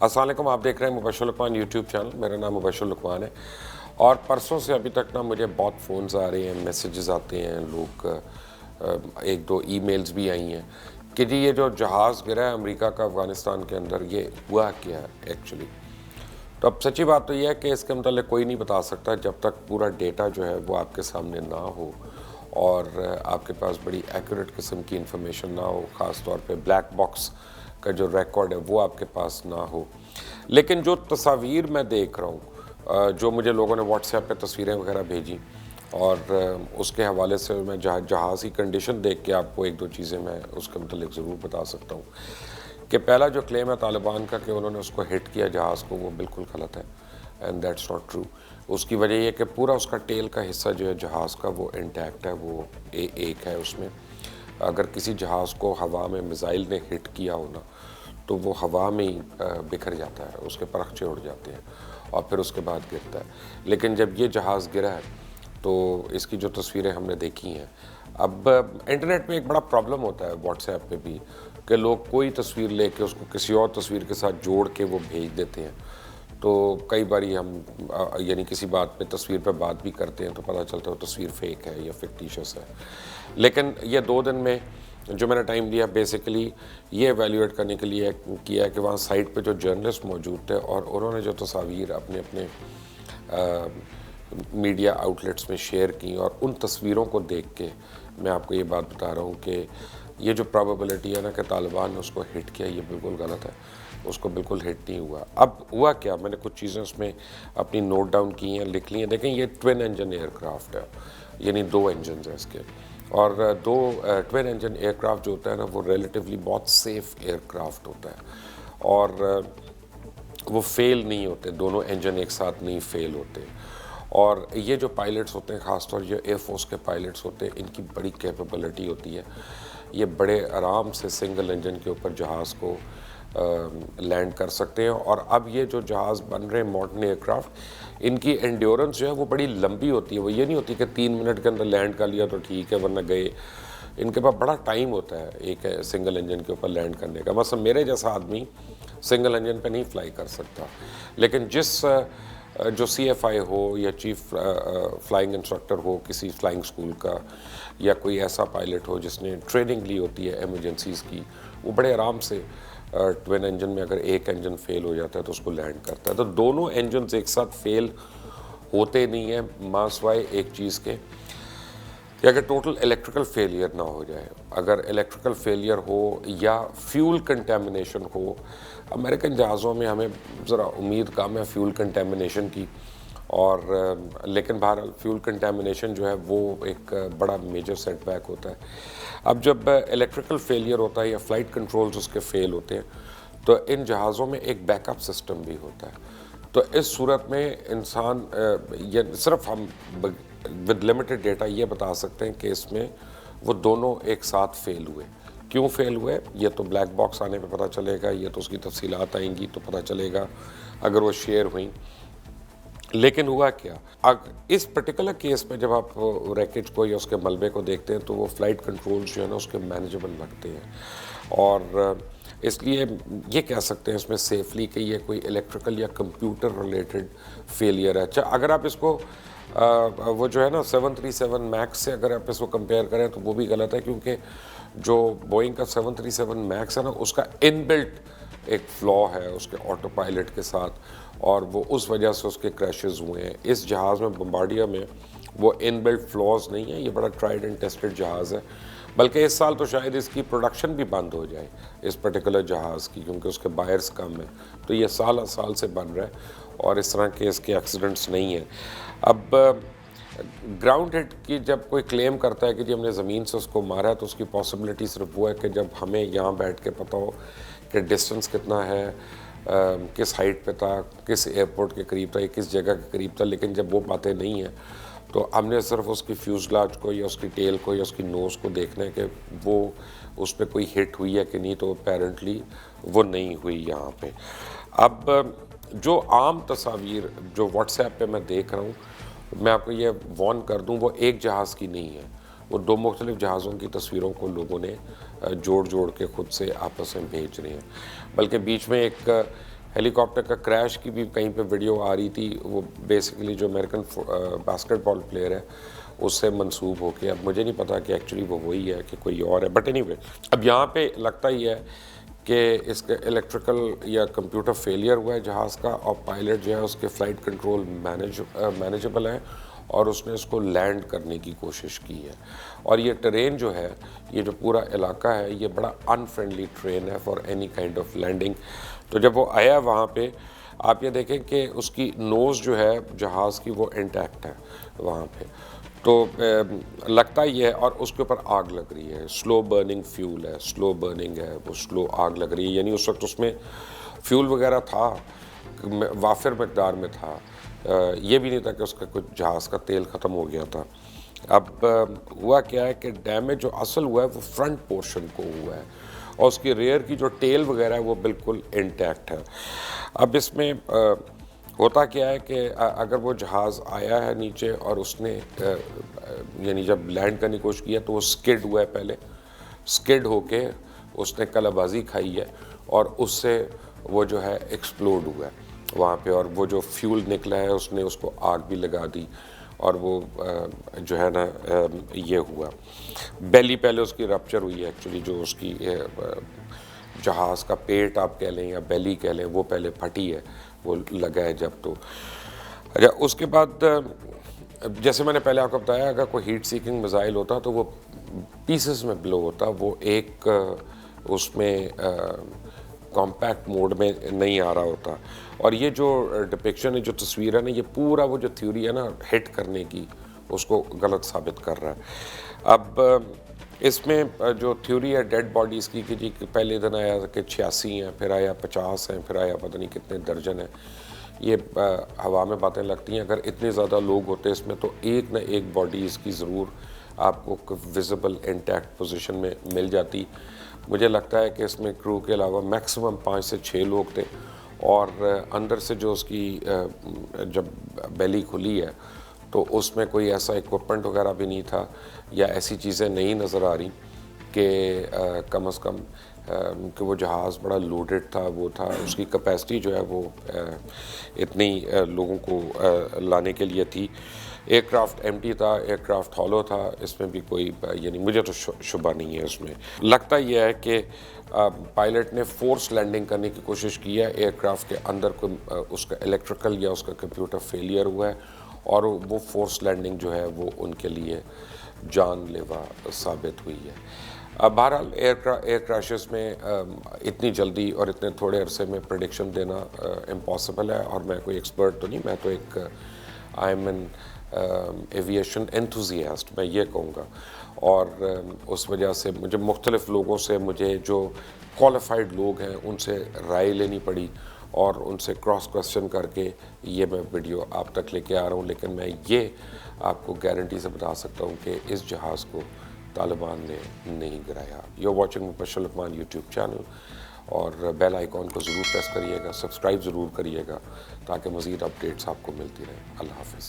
अस्सलाम वालेकुम, आप देख रहे हैं मुबशर लुकमान यूट्यूब चैनल। मेरा नाम मुबशर लुकमान है और परसों से अभी तक ना मुझे बहुत फ़ोन्स आ रहे हैं, मैसेजेस आते हैं, लोग एक दो ईमेल्स भी आई हैं कि जी ये जो जहाज़ गिरा है अमेरिका का अफ़गानिस्तान के अंदर, ये हुआ क्या है एक्चुअली। तो अब सच्ची बात तो ये है कि इसके मतलब कोई नहीं बता सकता जब तक पूरा डेटा जो है वो आपके सामने ना हो और आपके पास बड़ी एक्यूरेट किस्म की इंफॉर्मेशन ना हो, ख़ास तौर पे ब्लैक बॉक्स का जो रिकॉर्ड है वो आपके पास ना हो। लेकिन जो तस्वीर मैं देख रहा हूँ, जो मुझे लोगों ने व्हाट्सएप पे तस्वीरें वगैरह भेजी और उसके हवाले से मैं जहाज़ की कंडीशन देख के आपको एक दो चीज़ें मैं उसके मतलब ज़रूर बता सकता हूँ कि पहला जो क्लेम है तालिबान का कि उन्होंने उसको हिट किया जहाज़ को, वो बिल्कुल गलत है एंड दैट्स नॉट ट्रू। उसकी वजह यह कि पूरा उसका टेल का हिस्सा जो है जहाज़ का वो इंटैक्ट है, वो एक है उसमें। अगर किसी जहाज़ को हवा में मिसाइल ने हिट किया हो ना तो वो हवा में ही बिखर जाता है, उसके परखचे उड़ जाते हैं और फिर उसके बाद गिरता है। लेकिन जब ये जहाज़ गिरा है तो इसकी जो तस्वीरें हमने देखी हैं, अब इंटरनेट पे एक बड़ा प्रॉब्लम होता है व्हाट्सएप पे भी कि लोग कोई तस्वीर लेके उसको किसी और तस्वीर के साथ जोड़ के वो भेज देते हैं। तो कई बारी हम यानी किसी बात पे तस्वीर पे बात भी करते हैं तो पता चलता है वो तस्वीर फेक है या फिक्टिशियस है। लेकिन ये 2 दिन में जो मैंने टाइम लिया बेसिकली ये एवेल्यूएट करने के लिए किया है कि वहाँ साइट पे जो जर्नलिस्ट मौजूद थे और उन्होंने जो तस्वीर अपने अपने मीडिया आउटलेट्स में शेयर की और उन तस्वीरों को देख के मैं आपको ये बात बता रहा हूँ कि ये जो प्रोबेबिलिटी है ना कि तालिबान ने उसको हिट किया, ये बिल्कुल गलत है। उसको बिल्कुल हिट नहीं हुआ। अब हुआ क्या, मैंने कुछ चीज़ें उसमें अपनी नोट डाउन की हैं, लिख ली हैं। देखें ये ट्विन इंजन एयरक्राफ्ट है, यानी 2 इंजन हैं इसके और 2 ट्विन इंजन एयरक्राफ्ट जो होता है ना वो रिलेटिवली बहुत सेफ़ एयरक्राफ्ट होता है और वो फेल नहीं होते, दोनों इंजन एक साथ नहीं फेल होते। और ये जो पायलट्स होते हैं, ख़ासतौर ये एयरफोर्स के पायलट्स होते हैं, इनकी बड़ी कैपेबिलिटी होती है। ये बड़े आराम से सिंगल इंजन के ऊपर जहाज़ को लैंड कर सकते हैं। और अब ये जो जहाज़ बन रहे हैं मॉडर्न एयरक्राफ्ट, इनकी एंड्योरेंस जो है वो बड़ी लंबी होती है। वो ये नहीं होती कि 3 मिनट के अंदर लैंड कर लिया तो ठीक है वरना गए। इनके पास बड़ा टाइम होता है एक सिंगल इंजन के ऊपर लैंड करने का। मतलब मेरे जैसा आदमी सिंगल इंजन पे नहीं फ्लाई कर सकता, लेकिन जिस जो CFI हो या चीफ फ्लाइंग इंस्ट्रक्टर हो किसी फ्लाइंग स्कूल का या कोई ऐसा पायलट हो जिसने ट्रेनिंग ली होती है एमरजेंसीज़ की, वो बड़े आराम से ट्विन इंजन में अगर एक इंजन फेल हो जाता है तो उसको लैंड करता है। तो दोनों इंजन एक साथ फेल होते नहीं हैं मासवाए एक चीज़ के कि अगर टोटल इलेक्ट्रिकल फेलियर ना हो जाए। अगर इलेक्ट्रिकल फेलियर हो या फ्यूल कंटेमिनेशन हो, अमेरिकन जहाज़ों में हमें ज़रा उम्मीद कम है फ्यूल कंटेमिनेशन की और लेकिन बहरहाल फ्यूल कंटेमिनेशन जो है वो एक बड़ा मेजर सेटबैक होता है। अब जब इलेक्ट्रिकल फेलियर होता है या फ़्लाइट कंट्रोल्स उसके फेल होते हैं तो इन जहाज़ों में एक बैकअप सिस्टम भी होता है। तो इस सूरत में इंसान ये सिर्फ हम विद लिमिटेड डेटा ये बता सकते हैं कि इसमें वो दोनों एक साथ फेल हुए। क्यों फेल हुए ये तो ब्लैक बॉक्स आने पे पता चलेगा, ये तो उसकी तफसीलात आएंगी तो पता चलेगा अगर वो शेयर हुई। लेकिन हुआ क्या, इस पर्टिकुलर केस में जब आप रैकेज को या उसके मलबे को देखते हैं तो वो फ़्लाइट कंट्रोल्स जो है ना उसके मैनेजेबल लगते हैं और इसलिए ये कह सकते हैं इसमें सेफली कि ये कोई इलेक्ट्रिकल या कंप्यूटर रिलेटेड फेलियर है। अच्छा, अगर आप इसको वो जो है ना 737 मैक्स से अगर आप इसको कंपेयर करें तो वो भी गलत है, क्योंकि जो बोइंग का 737 मैक्स है ना उसका इनबिल्ट एक फ्लॉ है उसके ऑटो पायलट के साथ और वो उस वजह से उसके क्रैशेस हुए हैं। इस जहाज़ में बम्बार्डियर में वो इनबिल्ट फ्लॉज नहीं है, ये बड़ा ट्राइड एंड टेस्टेड जहाज़ है। बल्कि इस साल तो शायद इसकी प्रोडक्शन भी बंद हो जाए इस पर्टिकुलर जहाज़ की, क्योंकि उसके बायर्स कम हैं। तो ये साल साल से बन रहा है और इस तरह के इसके एक्सीडेंट्स नहीं हैं। अब ग्राउंड हिट की जब कोई क्लेम करता है कि जी हमने ज़मीन से उसको मारा है तो उसकी पॉसिबिलिटी सिर्फ वो है कि जब हमें यहाँ बैठ के पता हो कि डिस्टेंस कितना है, किस हाइट पे था, किस एयरपोर्ट के करीब था या किस जगह के करीब था। लेकिन जब वो बातें नहीं हैं तो हमने सिर्फ उसकी फ्यूजलाज को या उसकी टेल को या उसकी नोज़ को देखना है कि वो उस पर कोई हिट हुई है कि नहीं, तो अपेरेंटली वो नहीं हुई यहाँ पे। अब जो आम तस्वीर जो व्हाट्सएप पे मैं देख रहा हूँ, मैं आपको ये वार्न कर दूँ, वो एक जहाज़ की नहीं है, वो 2 मुख्तलिफ जहाज़ों की तस्वीरों को लोगों ने जोड़ जोड़ के ख़ुद से आपस में भेज रहे हैं। बल्कि बीच में एक हेलीकॉप्टर का क्रैश की भी कहीं पे वीडियो आ रही थी, वो बेसिकली जो अमेरिकन बास्केटबॉल प्लेयर है उससे मंसूब होके, अब मुझे नहीं पता कि एक्चुअली वो वही है कि कोई और है, बट एनीवे अब यहाँ पे लगता ही है कि इसका इलेक्ट्रिकल या कंप्यूटर फेलियर हुआ है जहाज़ का, और पायलट जो है उसके फ़्लाइट कंट्रोल मैनेजेबल है और उसने इसको लैंड करने की कोशिश की है। और ये ट्रेन जो है, ये जो पूरा इलाका है, ये बड़ा अनफ्रेंडली ट्रेन है for any kind of landing. तो जब वो आया वहाँ पे, आप ये देखें कि उसकी नोज़ जो है जहाज़ की वो इंटैक्ट है वहाँ पे, तो लगता ही है, और उसके ऊपर आग लग रही है, स्लो बर्निंग फ्यूल है, स्लो बर्निंग है, वो स्लो आग लग रही है, यानी उस वक्त उसमें फ्यूल वगैरह था, वाफिर मकदार में था, ये भी नहीं था कि उसका कुछ जहाज़ का तेल ख़त्म हो गया था। अब हुआ क्या है कि डैमेज जो असल हुआ है वो फ्रंट पोर्शन को हुआ है, और उसकी रेयर की जो टेल वगैरह है वो बिल्कुल इंटैक्ट है। अब इसमें होता क्या है कि अगर वो जहाज़ आया है नीचे और उसने यानी जब लैंड करने की कोशिश किया तो वो स्किड हुआ है, पहले स्किड होके उसने कलाबाजी खाई है और उससे वो जो है एक्सप्लोड हुआ है वहाँ पे, और वो जो फ्यूल निकला है उसने उसको आग भी लगा दी, और वो जो है ना ये हुआ, बेली पहले उसकी रप्चर हुई है एक्चुअली, जो उसकी जहाज़ का पेट आप कह लें या बेली कह लें, वो पहले फटी है, वो लगा है जब। तो अच्छा, उसके बाद जैसे मैंने पहले आपको बताया, अगर कोई हीट सीकिंग मिसाइल होता तो वो पीसेस में ब्लो होता, वो एक उसमें कॉम्पैक्ट मोड में नहीं आ रहा होता। और ये जो डिपिक्शन है, जो तस्वीर है ना, ये पूरा वो जो थ्योरी है ना हिट करने की, उसको गलत साबित कर रहा है। अब इसमें जो थ्योरी है डेड बॉडीज़ की कि जी पहले दिन आया कि 86 हैं, फिर आया 50 हैं, फिर आया पता नहीं कितने दर्जन हैं, ये हवा में बातें लगती हैं। अगर इतने ज़्यादा लोग होते इसमें तो एक ना एक बॉडी इसकी ज़रूर आपको विजिबल इंटैक्ट पोजीशन में मिल जाती। मुझे लगता है कि इसमें क्रू के अलावा मैक्सिमम 5 से 6 लोग थे, और अंदर से जो उसकी जब बेली खुली है तो उसमें कोई ऐसा इक्विपमेंट वगैरह भी नहीं था, या ऐसी चीज़ें नहीं नज़र आ रही कि कम अज़ कम कि वो जहाज़ बड़ा लोडेड था, वो था, उसकी कैपेसिटी जो है वो इतनी लोगों को लाने के लिए थी। एयरक्राफ्ट एम्प्टी था, एयरक्राफ्ट हॉलो था, इसमें भी कोई यानी मुझे तो शुबा नहीं है उसमें। लगता यह है कि पायलट ने फोर्स लैंडिंग करने की कोशिश की है, एयरक्राफ्ट के अंदर कोई उसका इलेक्ट्रिकल या उसका कंप्यूटर फेलियर हुआ है, और वो फोर्स लैंडिंग जो है वो उनके लिए जानलेवा साबित हुई है। अब बहरहाल एयर क्रैशेस में इतनी जल्दी और इतने थोड़े अरसे में प्रेडिक्शन देना इम्पॉसिबल है, और मैं कोई एक्सपर्ट तो नहीं, मैं तो एक I am an aviation enthusiast, मैं ये कहूँगा। और उस वजह से मुझे मुख्तलिफ लोगों से, मुझे जो क्वालिफाइड लोग हैं उनसे राय लेनी पड़ी, और उनसे क्रॉस क्वेश्चन करके ये मैं वीडियो आप तक लेके आ रहा हूँ। लेकिन मैं ये आपको गारंटी से बता सकता हूँ कि इस जहाज़ को तालिबान ने नहीं गिराया। You are watching Mubashir Luqman YouTube channel, और बेल आइकॉन को ज़रूर प्रेस करिएगा, सब्सक्राइब ज़रूर करिएगा, ताकि मज़ीद अपडेट्स आपको मिलती रहें। अल्लाह हाफ़िज़।